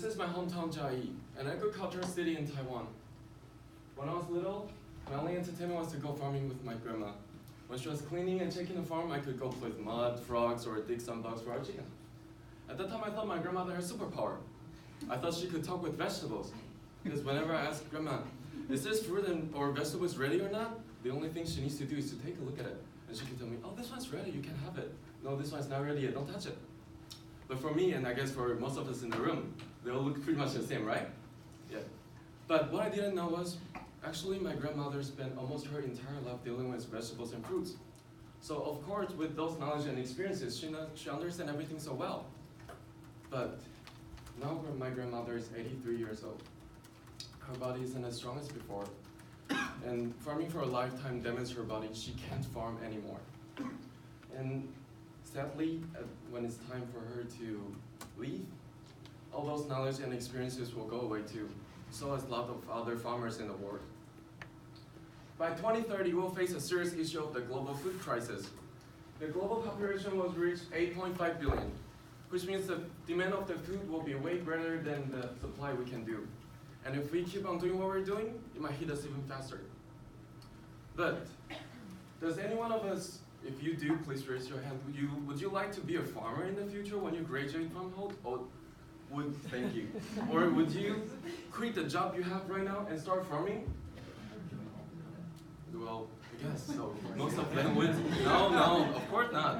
This is my hometown Chiayi, an agricultural city in Taiwan. When I was little, my only entertainment was to go farming with my grandma. When she was cleaning and checking the farm, I could go play with mud, frogs, or dig some bugs for our chicken. At that time, I thought my grandmother had superpower. I thought she could talk with vegetables. Because whenever I asked Grandma, is this fruit or vegetables ready or not? The only thing she needs to do is to take a look at it. And she could tell me, oh, this one's ready, you can have it. No, this one's not ready yet, don't touch it. But for me, and I guess for most of us in the room, they all look pretty much the same, right? Yeah. But what I didn't know was, actually my grandmother spent almost her entire life dealing with vegetables and fruits. So of course, with those knowledge and experiences, she understands everything so well. But now my grandmother is 83 years old. Her body isn't as strong as before. And farming for a lifetime damaged her body. She can't farm anymore. And sadly, when it's time for her to leave, all those knowledge and experiences will go away too. So as a lot of other farmers in the world. By 2030, we'll face a serious issue of the global food crisis. The global population will reach 8.5 billion, which means the demand of the food will be way greater than the supply we can do. And if we keep on doing what we're doing, it might hit us even faster. But does any one of us, if you do, please raise your hand, would you like to be a farmer in the future when you graduate from Holt? Thank you. Or would you quit the job you have right now and start farming? Well, I guess so. Most of them would. No, of course not.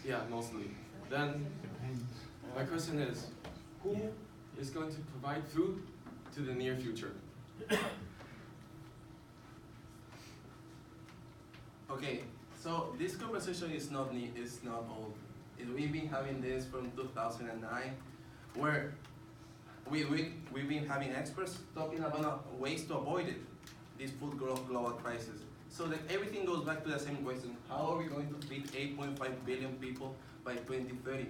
Yeah, mostly. Then my question is, who is going to provide food to the near future? Okay, so this conversation is not new, it's not old. We've been having this from 2009, where we've been having experts talking about ways to avoid it, this food global crisis. So that everything goes back to the same question: how are we going to feed 8.5 billion people by 2030?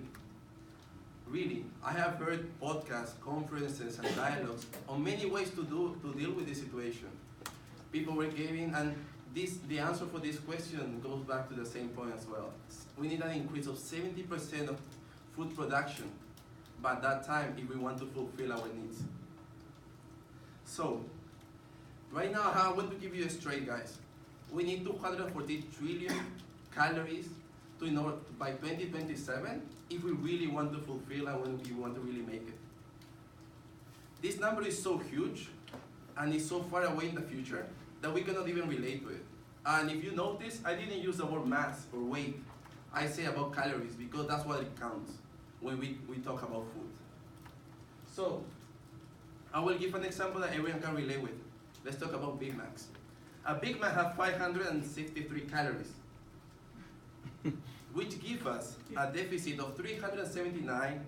Really, I have heard podcasts, conferences, and dialogues on many ways to deal with this situation. People were giving, and the answer for this question goes back to the same point as well. We need an increase of 70% of food production by that time if we want to fulfill our needs. So, right now I want to give you a straight, guys. We need 240 trillion calories in order by 2027 if we really want to fulfill and when we want to really make it. This number is so huge and is so far away in the future that we cannot even relate to it. And if you notice, I didn't use the word mass or weight. I say about calories because that's what it counts when we talk about food. So, I will give an example that everyone can relate with. Let's talk about Big Macs. A Big Mac has 563 calories, which gives us a deficit of 379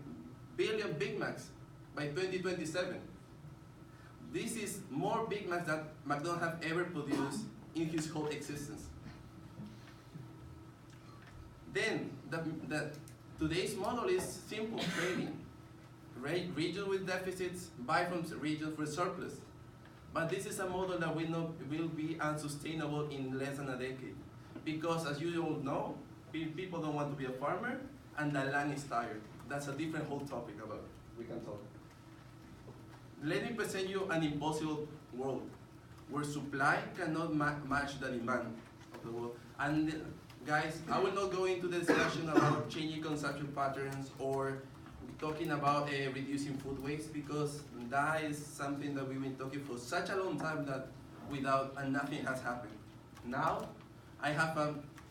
billion Big Macs by 2027. This is more Big Macs that McDonald's have ever produced in his whole existence. Then, today's model is simple trading. Regions with deficits buy from regions with surplus. But this is a model that will be unsustainable in less than a decade. Because as you all know, people don't want to be a farmer and the land is tired. That's a different whole topic about it. We can talk. Let me present you an impossible world where supply cannot match the demand of the world. And guys, I will not go into the discussion about changing consumption patterns or talking about reducing food waste because that is something that we've been talking for such a long time that and nothing has happened. Now,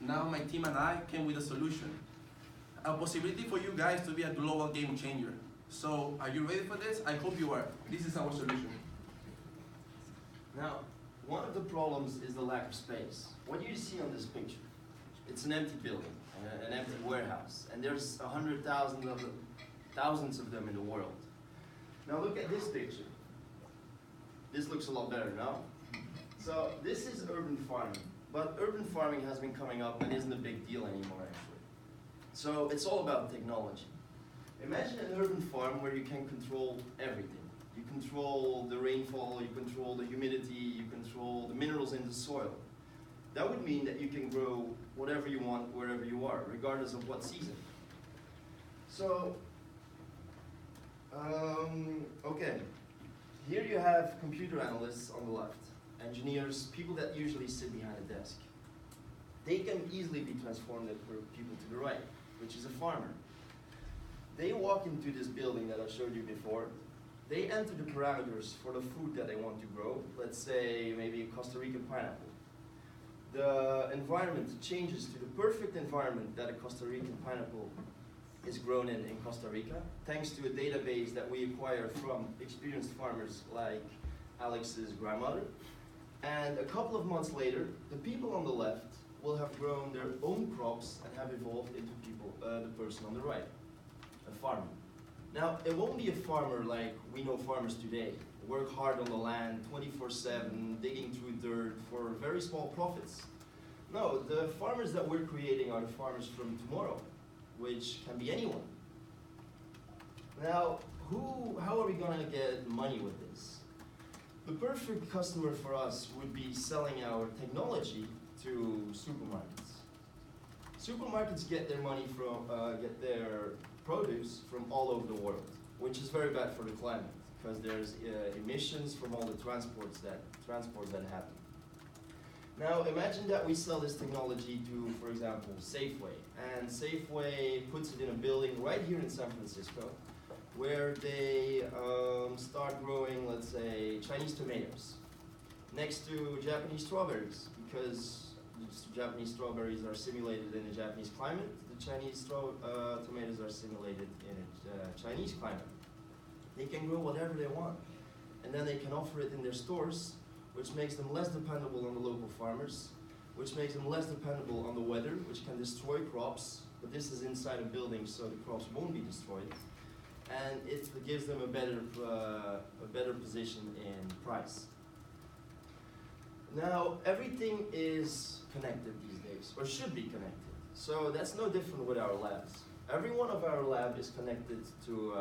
now my team and I came with a solution. A possibility for you guys to be a global game changer. So, are you ready for this? I hope you are. This is our solution. Now, one of the problems is the lack of space. What you see on this picture, it's an empty building, an empty warehouse, and there's 100,000 of them, thousands of them in the world. Now look at this picture. This looks a lot better, no? So this is urban farming, but urban farming has been coming up and isn't a big deal anymore actually. So it's all about technology. Imagine an urban farm where you can control everything. You control the rainfall, you control the humidity, you control the minerals in the soil. That would mean that you can grow whatever you want, wherever you are, regardless of what season. So, Okay. Here you have computer analysts on the left, engineers, people that usually sit behind a desk. They can easily be transformed into people to the right, which is a farmer. They walk into this building that I showed you before. They enter the parameters for the food that they want to grow. Let's say maybe a Costa Rican pineapple. The environment changes to the perfect environment that a Costa Rican pineapple is grown in Costa Rica, thanks to a database that we acquire from experienced farmers like Alex's grandmother. And a couple of months later, the people on the left will have grown their own crops and have evolved into the person on the right, a farmer. Now, it won't be a farmer like we know farmers today, work hard on the land 24/7, digging through dirt for very small profits. No, the farmers that we're creating are the farmers from tomorrow, which can be anyone. Now, how are we gonna get money with this? The perfect customer for us would be selling our technology to supermarkets. Supermarkets get their money from, get their produce from all over the world, which is very bad for the climate because there's emissions from all the transports that happen. Now imagine that we sell this technology to, for example, Safeway, and Safeway puts it in a building right here in San Francisco, where they start growing, let's say, Chinese tomatoes next to Japanese strawberries, because the Japanese strawberries are simulated in a Japanese climate. The Chinese tomatoes are simulated in a Chinese climate. They can grow whatever they want, and then they can offer it in their stores, which makes them less dependable on the local farmers, which makes them less dependable on the weather, which can destroy crops, but this is inside a building, so the crops won't be destroyed, and it gives them a better position in price. Now, everything is connected these days, or should be connected. So that's no different with our labs. Every one of our lab is connected to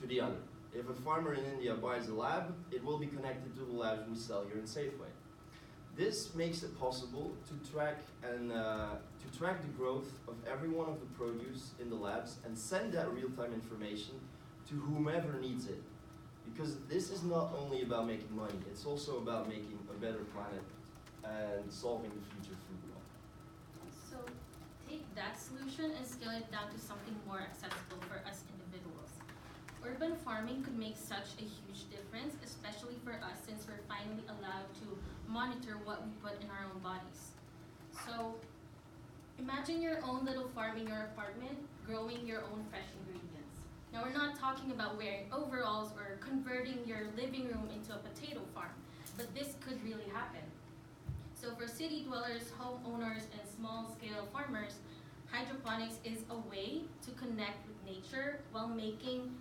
the other. If a farmer in India buys a lab, it will be connected to the labs we sell here in Safeway. This makes it possible to track the growth of every one of the produce in the labs and send that real-time information to whomever needs it. Because this is not only about making money, it's also about making a better planet and solving the future food problem. So take that solution and scale it down to something more accessible for us individuals. Urban farming could make such a huge difference, especially for us since we're finally allowed to monitor what we put in our own bodies. So imagine your own little farm in your apartment, growing your own fresh ingredients. Now we're not talking about wearing overalls or converting your living room into a potato farm, but this could really happen. So for city dwellers, homeowners, and small-scale farmers, hydroponics is a way to connect with nature while making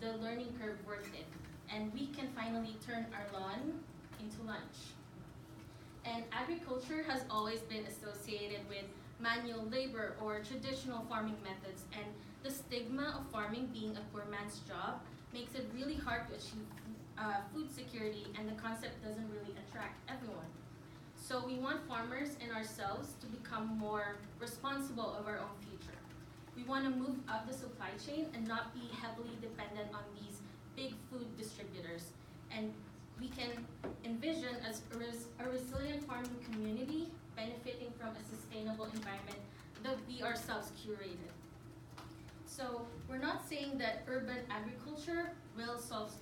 the learning curve worth it. And we can finally turn our lawn into lunch. And agriculture has always been associated with manual labor or traditional farming methods, and the stigma of farming being a poor man's job makes it really hard to achieve food security, and the concept doesn't really attract everyone. So we want farmers and ourselves to become more responsible of our own future. We want to move up the supply chain and not be heavily dependent on these big food distributors. And we can envision as a resilient farming community benefiting from a sustainable environment that we ourselves curated. So we're not saying that urban agriculture will solve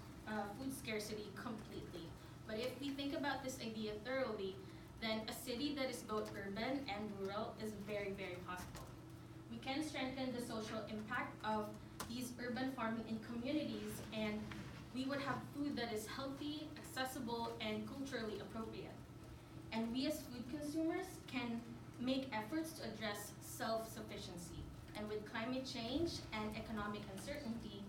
food scarcity completely, but if we think about this idea thoroughly, then a city that is both urban and rural is very, very possible. We can strengthen the social impact of these urban farming in communities, and we would have food that is healthy, accessible, and culturally appropriate. And we as food consumers can make efforts to address self-sufficiency. And with climate change and economic uncertainty,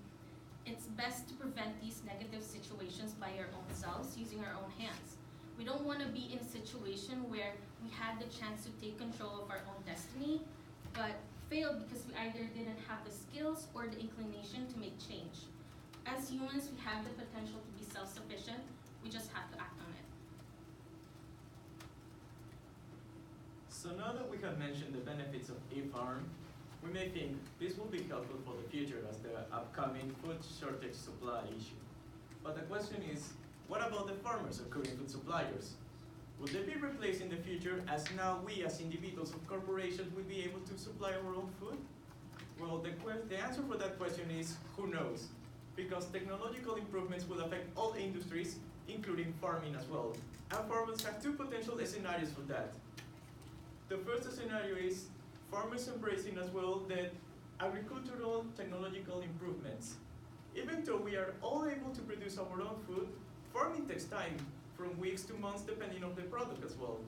it's best to prevent these negative situations by our own selves, using our own hands. We don't want to be in a situation where we had the chance to take control of our own destiny, but failed because we either didn't have the skills or the inclination to make change. As humans, we have the potential to be self-sufficient, we just have to act on it. So now that we have mentioned the benefits of a farm, We may think this will be helpful for the future as the upcoming food shortage supply issue. But the question is, what about the farmers or current food suppliers? Will they be replaced in the future as now we as individuals or corporations will be able to supply our own food? Well, the answer for that question is, who knows? Because technological improvements will affect all industries, including farming as well. And farmers have two potential scenarios for that. The first scenario is farmers embracing as well the agricultural technological improvements. Even though we are all able to produce our own food, farming takes time, from weeks to months depending on the product as well.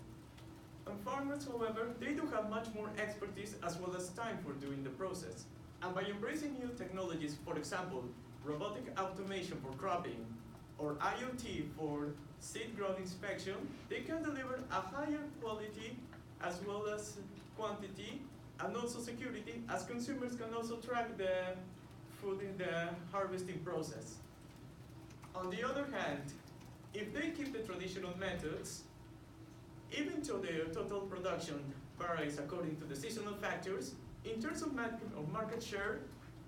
And farmers, however, they do have much more expertise as well as time for doing the process. And by embracing new technologies, for example, robotic automation for cropping, or IoT for seed growth inspection, they can deliver a higher quality as well as quantity and also security, as consumers can also track the food in the harvesting process. On the other hand, if they keep the traditional methods, even though their total production varies according to the seasonal factors, in terms of market share,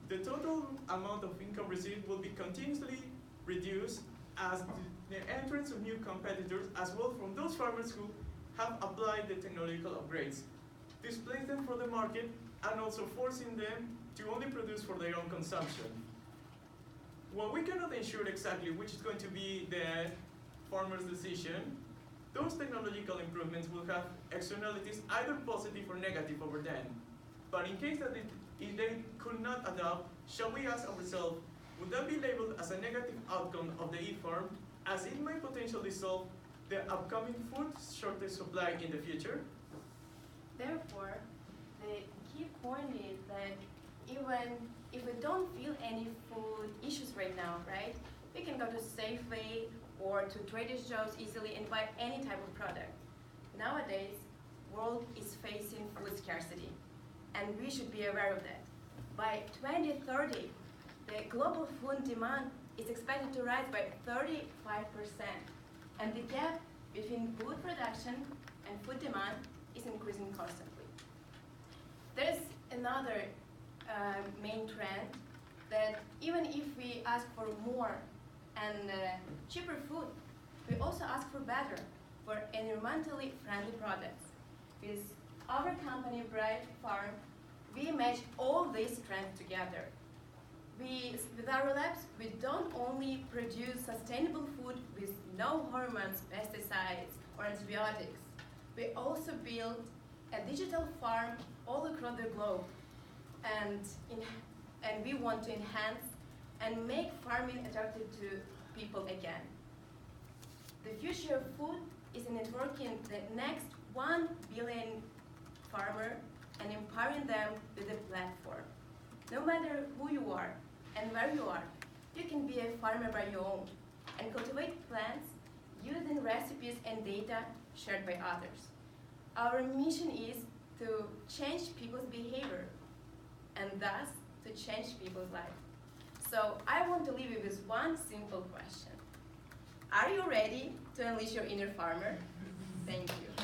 the total amount of income received will be continuously reduced as the entrance of new competitors, as well from those farmers who have applied the technological upgrades, displace them for the market, and also forcing them to only produce for their own consumption. While we cannot ensure exactly which is going to be the farmer's decision, those technological improvements will have externalities either positive or negative over them. But in case that if they could not adopt, shall we ask ourselves, would that be labeled as a negative outcome of the e-farm, as it may potentially solve the upcoming food shortage supply in the future? Therefore, the key point is that even if we don't feel any food issues right now, right, we can go to Safeway or to Trader Joe's easily and buy any type of product. Nowadays, world is facing food scarcity, and we should be aware of that. By 2030, the global food demand is expected to rise by 35%, and the gap between food production and food demand is increasing constantly. There's another main trend that even if we ask for more and cheaper food, we also ask for better, for environmentally friendly products. With our company, Bright Farm, we match all these trends together. With our labs, we don't only produce sustainable food with no hormones, pesticides, or antibiotics. We also build a digital farm all across the globe, and we want to enhance and make farming attractive to people again. The future of food is in networking the next 1 billion farmer and empowering them with a platform. No matter who you are and where you are, you can be a farmer by your own and cultivate plants using recipes and data shared by others. Our mission is to change people's behavior and thus to change people's lives. So I want to leave you with one simple question. Are you ready to unleash your inner farmer? Thank you.